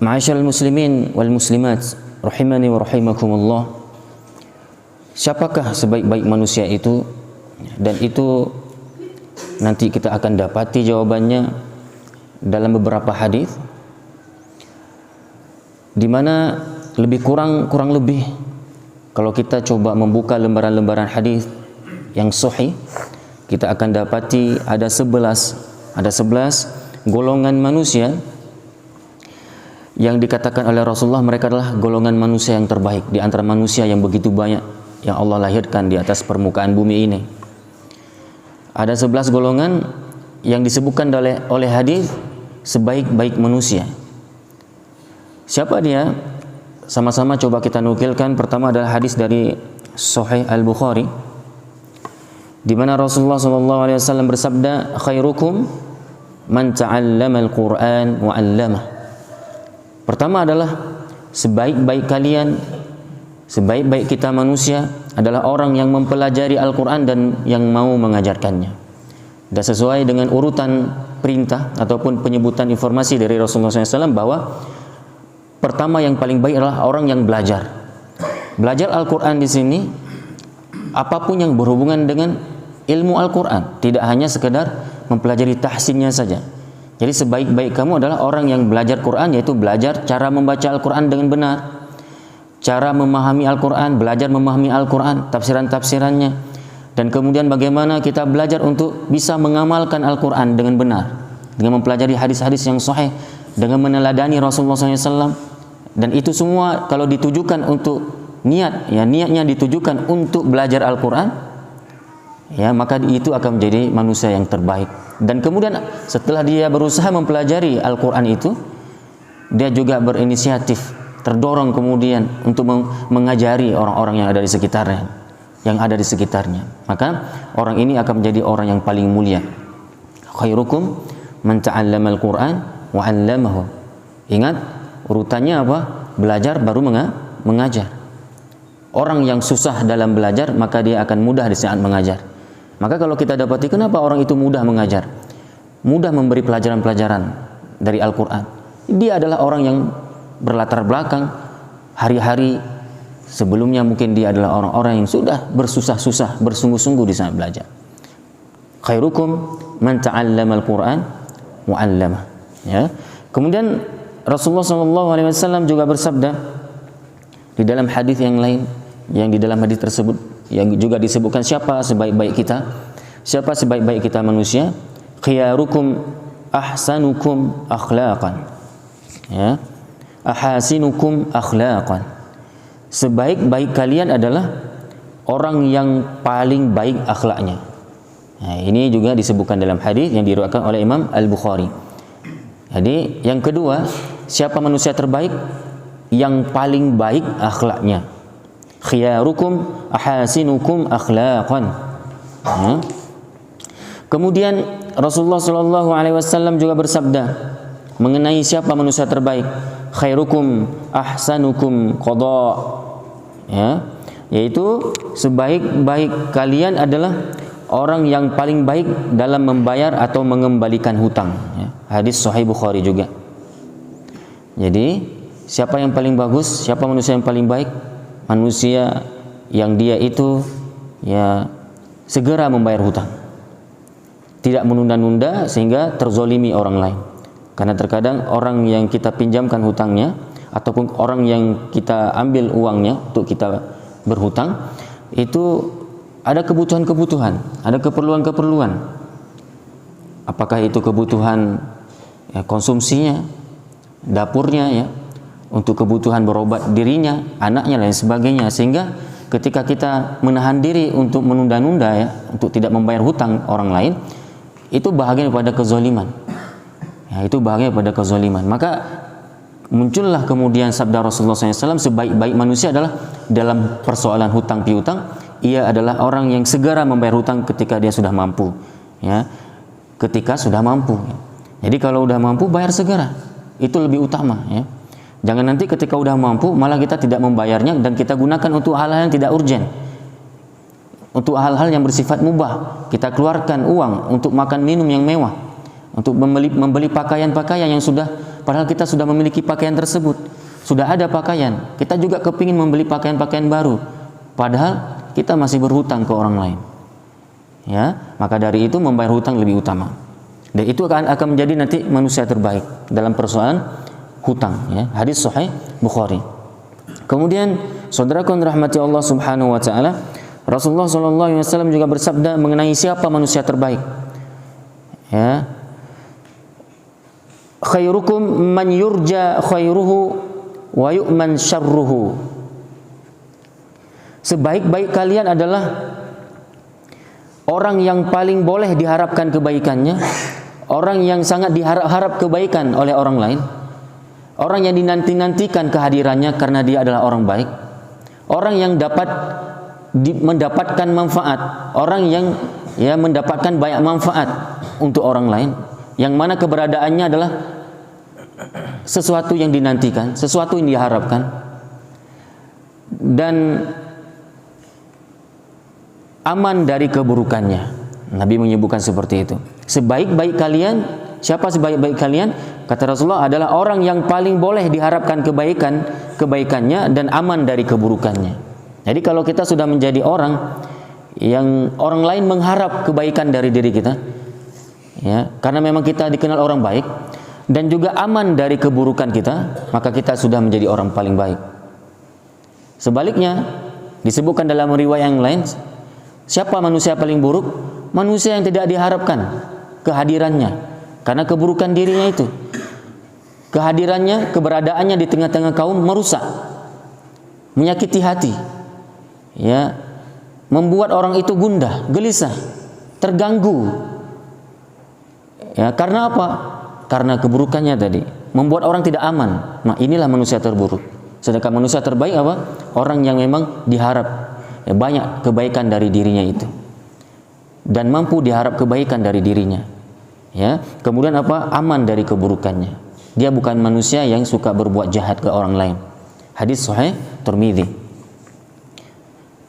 Ma'asyiral muslimin wal muslimat rahimani wa rahimakumullah. Siapakah sebaik-baik manusia itu? Dan itu nanti kita akan dapati jawabannya dalam beberapa hadis, di mana lebih kurang lebih kalau kita coba membuka lembaran-lembaran hadis yang sahih, kita akan dapati ada 11 golongan manusia yang dikatakan oleh Rasulullah mereka adalah golongan manusia yang terbaik di antara manusia yang begitu banyak yang Allah lahirkan di atas permukaan bumi ini. Ada 11 golongan yang disebutkan oleh hadis sebaik-baik manusia. Siapa dia? Sama-sama coba kita nukilkan. Pertama adalah hadis dari Sahih Al-Bukhari, di mana Rasulullah SAW bersabda, khairukum man ta'allama al-Qur'an wa 'allamah. Pertama adalah sebaik-baik kalian, sebaik-baik kita manusia adalah orang yang mempelajari Al-Quran dan yang mau mengajarkannya. Dan sesuai dengan urutan perintah ataupun penyebutan informasi dari Rasulullah SAW bahwa pertama yang paling baik adalah orang yang belajar. Belajar Al-Quran di sini apapun yang berhubungan dengan ilmu Al-Quran, tidak hanya sekedar mempelajari tahsinnya saja. Jadi sebaik-baik kamu adalah orang yang belajar Quran, yaitu belajar cara membaca Al-Quran dengan benar, cara memahami Al-Quran, belajar memahami Al-Quran, tafsiran-tafsirannya, dan kemudian bagaimana kita belajar untuk bisa mengamalkan Al-Quran dengan benar, dengan mempelajari hadis-hadis yang sahih, dengan meneladani Rasulullah SAW. Dan itu semua kalau ditujukan untuk niat, ya niatnya ditujukan untuk belajar Al-Quran, ya maka itu akan menjadi manusia yang terbaik. Dan kemudian setelah dia berusaha mempelajari Al-Quran itu, dia juga berinisiatif, terdorong kemudian untuk mengajari orang-orang yang ada di sekitarnya, Maka orang ini akan menjadi orang yang paling mulia. Khairukum man ta'allama al-Quran wa 'allamahu. Ingat urutannya apa? Belajar baru mengajar. Orang yang susah dalam belajar maka dia akan mudah di saat mengajar. Maka kalau kita dapati kenapa orang itu mudah mengajar, mudah memberi pelajaran-pelajaran dari Al-Quran, dia adalah orang yang berlatar belakang hari-hari sebelumnya mungkin dia adalah orang-orang yang sudah bersusah-susah, bersungguh-sungguh di saat belajar. Khairukum man ta'allama al-Quran wa 'allamah. Ya. Kemudian Rasulullah SAW juga bersabda di dalam hadis yang lain, yang di dalam hadis tersebut yang juga disebutkan siapa sebaik-baik kita manusia, khiyarukum ahsanukum akhlaqan, ya, ahasinukum akhlaqan. Sebaik-baik kalian adalah orang yang paling baik akhlaknya. Nah, ini juga disebutkan dalam hadis yang diriwayatkan oleh Imam Al-Bukhari. Jadi yang kedua, siapa manusia terbaik? Yang paling baik akhlaknya. Khiyarukum ahasinukum akhlaqan. Ya. Kemudian Rasulullah SAW juga bersabda mengenai siapa manusia terbaik, khairukum ahsanukum qada, ya, yaitu sebaik-baik kalian adalah orang yang paling baik dalam membayar atau mengembalikan hutang, ya. Hadis Sahih Bukhari juga. Jadi siapa yang paling bagus, siapa manusia yang paling baik? Manusia yang dia itu ya segera membayar hutang, tidak menunda-nunda sehingga terzolimi orang lain. Karena terkadang orang yang kita pinjamkan hutangnya ataupun orang yang kita ambil uangnya untuk kita berhutang, itu ada kebutuhan-kebutuhan, ada keperluan-keperluan. Apakah itu kebutuhan ya, konsumsinya, dapurnya, ya, untuk kebutuhan berobat dirinya, anaknya, lain sebagainya. Sehingga ketika kita menahan diri untuk menunda-nunda, ya, untuk tidak membayar hutang orang lain, itu bahagian pada kezaliman. Ya, itu bahagia pada kezaliman. Maka muncullah kemudian sabda Rasulullah SAW, sebaik-baik manusia adalah dalam persoalan hutang piutang, ia adalah orang yang segera membayar hutang ketika dia sudah mampu, ya, ketika sudah mampu. Jadi kalau udah mampu bayar segera, itu lebih utama, ya. Jangan nanti ketika udah mampu malah kita tidak membayarnya dan kita gunakan untuk hal-hal yang tidak urgen, untuk hal-hal yang bersifat mubah. Kita keluarkan uang untuk makan minum yang mewah, untuk membeli pakaian-pakaian yang sudah, padahal kita sudah memiliki pakaian tersebut, sudah ada pakaian, kita juga kepingin membeli pakaian-pakaian baru, padahal kita masih berhutang ke orang lain. Ya, maka dari itu membayar hutang lebih utama. Dan itu akan menjadi nanti manusia terbaik dalam persoalan hutang. Ya, hadis Sahih Bukhari. Kemudian, saudaraku rahmati Allah Subhanahu Wa Taala, Rasulullah SAW juga bersabda mengenai siapa manusia terbaik. Ya, khairukum man yurja khairuhu wa yu'man syarruhu. Sebaik-baik kalian adalah orang yang paling boleh diharapkan kebaikannya, orang yang sangat diharap-harap kebaikan oleh orang lain, orang yang dinanti-nantikan kehadirannya karena dia adalah orang baik, orang yang mendapatkan manfaat, orang yang mendapatkan banyak manfaat untuk orang lain, yang mana keberadaannya adalah sesuatu yang dinantikan, sesuatu yang diharapkan, dan aman dari keburukannya. Nabi menyebutkan seperti itu. Sebaik-baik kalian, siapa sebaik-baik kalian? Kata Rasulullah adalah orang yang paling boleh diharapkan kebaikannya dan aman dari keburukannya. Jadi kalau kita sudah menjadi orang yang orang lain mengharap kebaikan dari diri kita, ya, karena memang kita dikenal orang baik dan juga aman dari keburukan kita, maka kita sudah menjadi orang paling baik. Sebaliknya, disebutkan dalam riwayat yang lain, siapa manusia paling buruk? Manusia yang tidak diharapkan kehadirannya karena keburukan dirinya itu. Kehadirannya, keberadaannya di tengah-tengah kaum merusak, menyakiti hati, ya, membuat orang itu gundah, gelisah, terganggu. Ya, karena apa? Karena keburukannya tadi membuat orang tidak aman. Nah, inilah manusia terburuk. Sedangkan manusia terbaik apa? Orang yang memang diharap banyak kebaikan dari dirinya itu dan mampu diharap kebaikan dari dirinya. Ya, kemudian apa? Aman dari keburukannya. Dia bukan manusia yang suka berbuat jahat ke orang lain. Hadis Sahih Tirmidzi.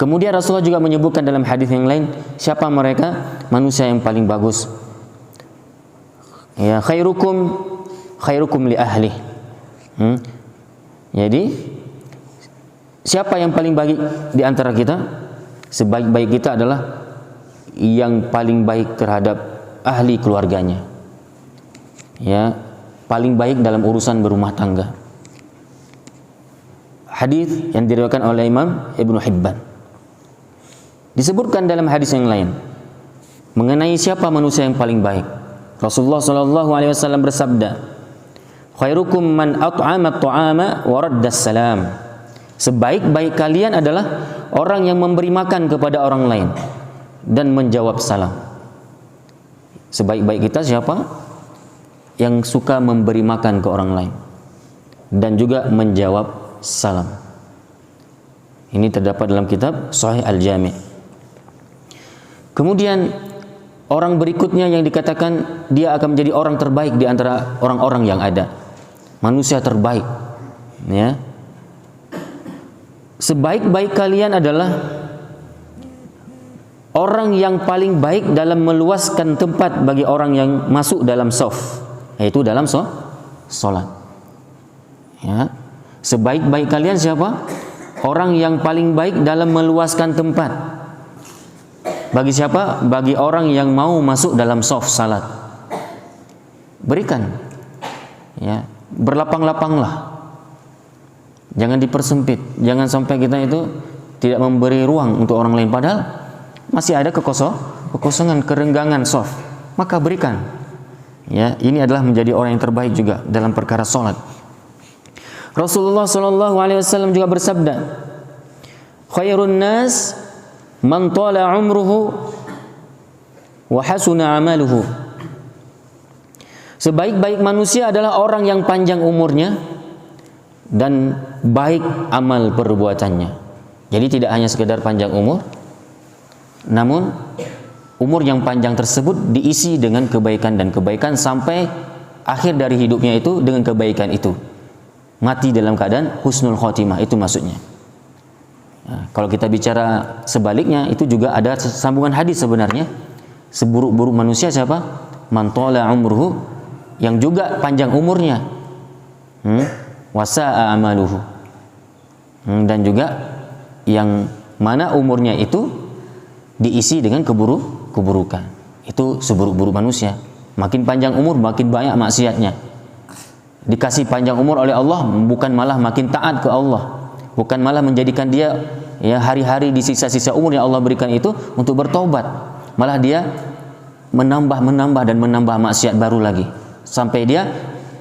Kemudian Rasulullah juga menyebutkan dalam hadis yang lain, siapa mereka? Manusia yang paling bagus. Ya, khairukum li ahli. Jadi siapa yang paling baik di antara kita? Sebaik-baik kita adalah yang paling baik terhadap ahli keluarganya. Ya, paling baik dalam urusan berumah tangga. Hadis yang diriwayatkan oleh Imam Ibnu Hibban. Disebutkan dalam hadis yang lain mengenai siapa manusia yang paling baik. Rasulullah SAW bersabda, khairukum man at'ama at-ta'ama wa radda as-salam. Sebaik-baik kalian adalah orang yang memberi makan kepada orang lain dan menjawab salam. Sebaik-baik kita siapa? Yang suka memberi makan ke orang lain dan juga menjawab salam. Ini terdapat dalam kitab Sahih Al-Jami'. Kemudian orang berikutnya yang dikatakan dia akan menjadi orang terbaik di antara orang-orang yang ada. Manusia terbaik. Ya. Sebaik-baik kalian adalah orang yang paling baik dalam meluaskan tempat bagi orang yang masuk dalam shaf, yaitu dalam sholat. Ya. Sebaik-baik kalian siapa? Orang yang paling baik dalam meluaskan tempat. Bagi siapa? Bagi orang yang mau masuk dalam shaf salat. Berikan. Ya, berlapang-lapanglah. Jangan dipersempit. Jangan sampai kita itu tidak memberi ruang untuk orang lain, padahal masih ada kekosongan, kerenggangan shaf. Maka berikan. Ya, ini adalah menjadi orang yang terbaik juga dalam perkara salat. Rasulullah SAW juga bersabda, khairun nas man tala umruhu wa hasuna amaluhu. Sebaik-baik manusia adalah orang yang panjang umurnya dan baik amal perbuatannya. Jadi tidak hanya sekedar panjang umur, namun umur yang panjang tersebut diisi dengan kebaikan dan kebaikan sampai akhir dari hidupnya itu dengan kebaikan itu. Mati dalam keadaan husnul khotimah, itu maksudnya. Nah, kalau kita bicara sebaliknya, itu juga ada sambungan hadis sebenarnya. Seburuk-buruk manusia siapa? man tala umruhu, yang juga panjang umurnya, wa sa'a amaluhu, dan juga yang mana umurnya itu diisi dengan keburukan. Itu seburuk-buruk manusia. Makin panjang umur makin banyak maksiatnya. Dikasih panjang umur oleh Allah bukan malah makin taat ke Allah, bukan malah menjadikan dia ya hari-hari di sisa-sisa umur yang Allah berikan itu untuk bertobat, malah dia menambah dan menambah maksiat baru lagi sampai dia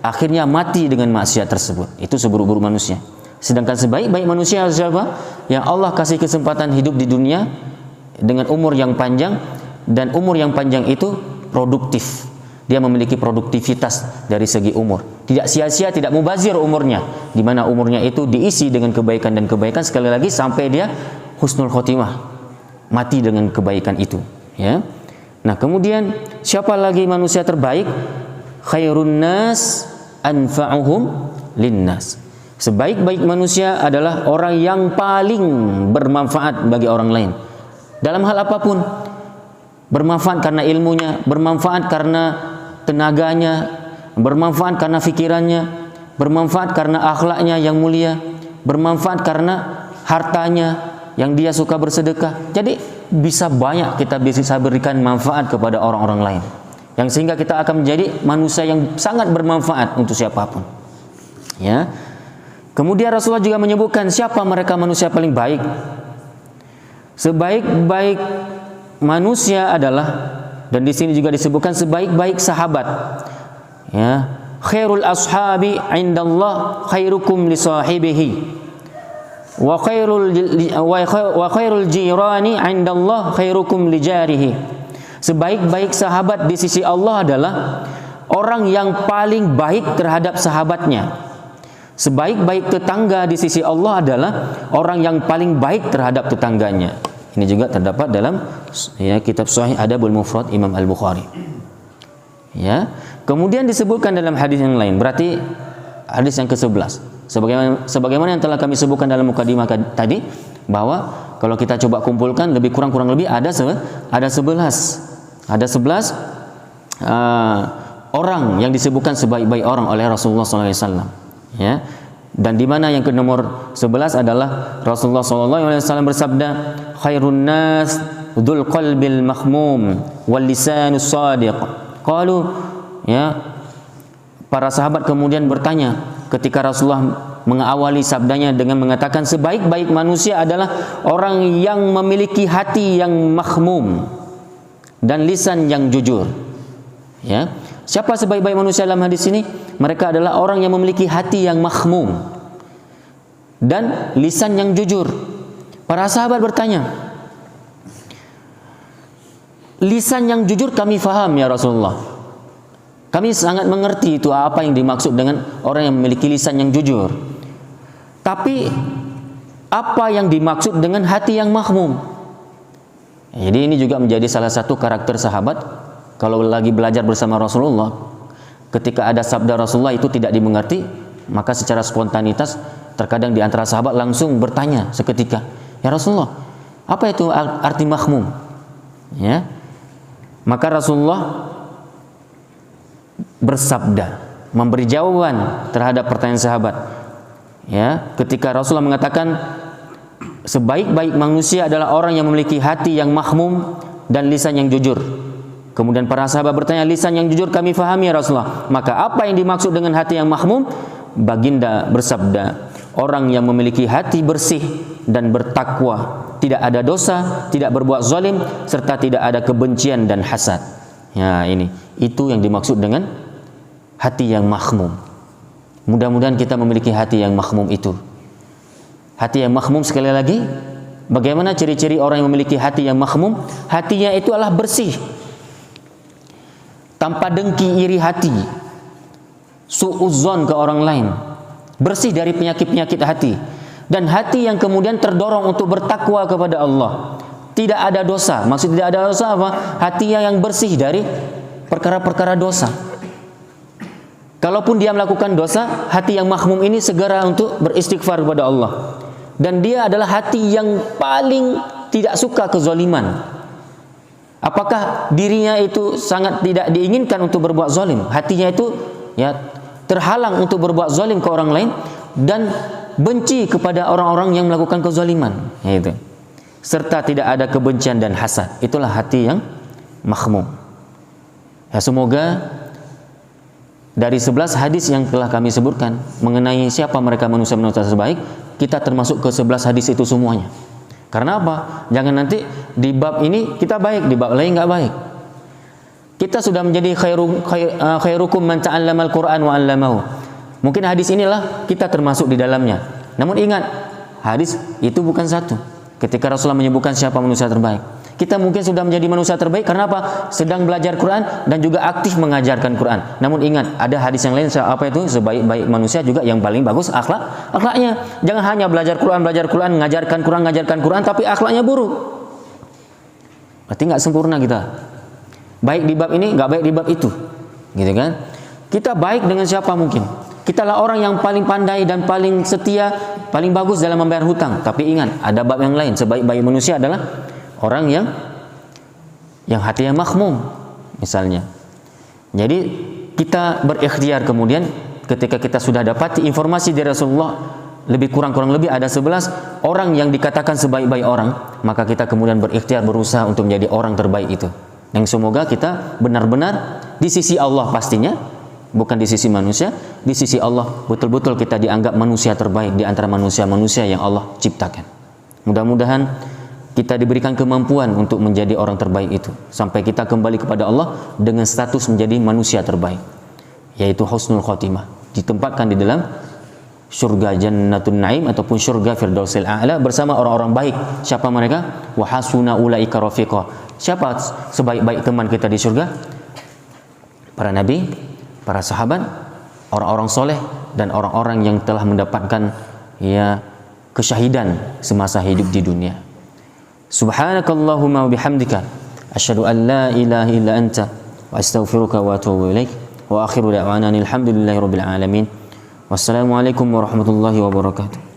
akhirnya mati dengan maksiat tersebut. Itu seburuk-buruk manusia. Sedangkan sebaik-baik manusia siapa? Yang Allah kasih kesempatan hidup di dunia dengan umur yang panjang, dan umur yang panjang itu produktif. Dia memiliki produktivitas dari segi umur. Tidak sia-sia, tidak mubazir umurnya. Di mana umurnya itu diisi dengan kebaikan dan kebaikan, sekali lagi sampai dia husnul khotimah, mati dengan kebaikan itu. Ya. Nah, kemudian siapa lagi manusia terbaik? Khairun nas anfa'uhum linnas. Sebaik-baik manusia adalah orang yang paling bermanfaat bagi orang lain. Dalam hal apapun. Bermanfaat karena ilmunya, bermanfaat karena tenaganya, bermanfaat karena fikirannya, bermanfaat karena akhlaknya yang mulia, bermanfaat karena hartanya yang dia suka bersedekah. Jadi bisa banyak kita bisa berikan manfaat kepada orang-orang lain, yang sehingga kita akan menjadi manusia yang sangat bermanfaat untuk siapapun. Ya. Kemudian Rasulullah juga menyebutkan siapa mereka manusia paling baik. Sebaik-baik manusia adalah, dan di sini juga disebutkan sebaik-baik sahabat. Ya, khairul ashabi indallah khairukum li sahibihi wa khairul jirani indallah khairukum li jarihi. Sebaik-baik sahabat di sisi Allah adalah orang yang paling baik terhadap sahabatnya. Sebaik-baik tetangga di sisi Allah adalah orang yang paling baik terhadap tetangganya. Ini juga terdapat dalam ya, kitab Sahih Adabul Mufrad Imam Al-Bukhari. Ya. Kemudian disebutkan dalam hadis yang lain, berarti hadis yang ke-11. Sebagaimana yang telah kami sebutkan dalam mukadimah tadi, bahwa kalau kita coba kumpulkan lebih kurang lebih ada 11 orang yang disebutkan sebaik-baik orang oleh Rasulullah SAW. Ya. Dan di mana yang ke nomor 11 adalah Rasulullah SAW bersabda, khairun nas dzul qalbil mahmum wal lisanus shadiq. Qalu, ya, para sahabat kemudian bertanya ketika Rasulullah mengawali sabdanya dengan mengatakan sebaik-baik manusia adalah orang yang memiliki hati yang mahmum dan lisan yang jujur. Ya. Siapa sebaik-baik manusia dalam hadis ini? Mereka adalah orang yang memiliki hati yang mahmum dan lisan yang jujur. Para sahabat bertanya, lisan yang jujur kami faham ya Rasulullah. Kami sangat mengerti itu apa yang dimaksud dengan orang yang memiliki lisan yang jujur. Tapi apa yang dimaksud dengan hati yang mahmum? Jadi ini juga menjadi salah satu karakter sahabat. Kalau lagi belajar bersama Rasulullah, ketika ada sabda Rasulullah itu tidak dimengerti, maka secara spontanitas terkadang di antara sahabat langsung bertanya seketika, ya Rasulullah, apa itu arti mahmum? Ya, maka Rasulullah bersabda, memberi jawaban terhadap pertanyaan sahabat. Ya, ketika Rasulullah mengatakan sebaik-baik manusia adalah orang yang memiliki hati yang mahmum dan lisan yang jujur. Kemudian para sahabat bertanya, lisan yang jujur kami fahami ya Rasulullah. Maka apa yang dimaksud dengan hati yang mahmum? Baginda bersabda, orang yang memiliki hati bersih dan bertakwa, tidak ada dosa, tidak berbuat zalim, serta tidak ada kebencian dan hasad. Ya, ini itu yang dimaksud dengan hati yang mahmum. Mudah-mudahan kita memiliki hati yang mahmum itu. Hati yang mahmum, sekali lagi, bagaimana ciri-ciri orang yang memiliki hati yang mahmum? Hatinya itu adalah bersih, tanpa dengki, iri hati, suudzon ke orang lain, bersih dari penyakit-penyakit hati, dan hati yang kemudian terdorong untuk bertakwa kepada Allah. Tidak ada dosa. Maksud tidak ada dosa apa? Hati yang bersih dari perkara-perkara dosa. Kalaupun dia melakukan dosa, hati yang mahmum ini segera untuk beristighfar kepada Allah. Dan dia adalah hati yang paling tidak suka kezaliman. Apakah dirinya itu sangat tidak diinginkan untuk berbuat zalim? Hatinya itu ya terhalang untuk berbuat zalim ke orang lain dan benci kepada orang-orang yang melakukan kezaliman, yaitu. Serta tidak ada kebencian dan hasad. Itulah hati yang makhmum. Ya, semoga dari 11 hadis yang telah kami sebutkan mengenai siapa mereka manusia-manusia terbaik, kita termasuk ke 11 hadis itu semuanya. Karena apa? Jangan nanti di bab ini kita baik, di bab lain nggak baik. Kita sudah menjadi khairukum man ta'allamal Qur'an wa 'allamahu. Mungkin hadis inilah kita termasuk di dalamnya. Namun ingat, hadis itu bukan satu. Ketika Rasulullah menyebutkan siapa manusia terbaik, kita mungkin sudah menjadi manusia terbaik karena apa? Sedang belajar Quran dan juga aktif mengajarkan Quran. Namun ingat, ada hadis yang lain, apa itu? Sebaik-baik manusia juga yang paling bagus akhlaknya. Jangan hanya belajar Quran, ngajarkan Quran, tapi akhlaknya buruk. Berarti nggak sempurna kita. Baik di bab ini, nggak baik di bab itu, gitu kan? Kita baik dengan siapa mungkin? Kitalah orang yang paling pandai dan paling setia, paling bagus dalam membayar hutang. Tapi ingat, ada bab yang lain. Sebaik-baik manusia adalah orang yang hatinya makhmum, misalnya. Jadi kita berikhtiar kemudian ketika kita sudah dapat informasi dari Rasulullah, lebih kurang lebih ada 11 orang yang dikatakan sebaik-baik orang, maka kita kemudian berikhtiar berusaha untuk menjadi orang terbaik itu. Yang semoga kita benar-benar di sisi Allah pastinya, bukan di sisi manusia, di sisi Allah betul-betul kita dianggap manusia terbaik di antara manusia-manusia yang Allah ciptakan. Mudah-mudahan kita diberikan kemampuan untuk menjadi orang terbaik itu, sampai kita kembali kepada Allah dengan status menjadi manusia terbaik, yaitu husnul khotimah, ditempatkan di dalam surga Jannatun Naim ataupun surga Firdausil A'la bersama orang-orang baik. Siapa mereka? Wa hasuna ulaika rafiqa. Siapa sebaik-baik teman kita di surga? Para nabi, para sahabat, orang-orang soleh, dan orang-orang yang telah mendapatkan ya kesyahidan semasa hidup di dunia. Subhanakallahumma wa bihamdika asyhadu an la ilaha illa anta wa astaghfiruka wa atubu ilaik wa akhiru da'wana alhamdulillahi rabbil alamin. Wassalamualaikum warahmatullahi wabarakatuh.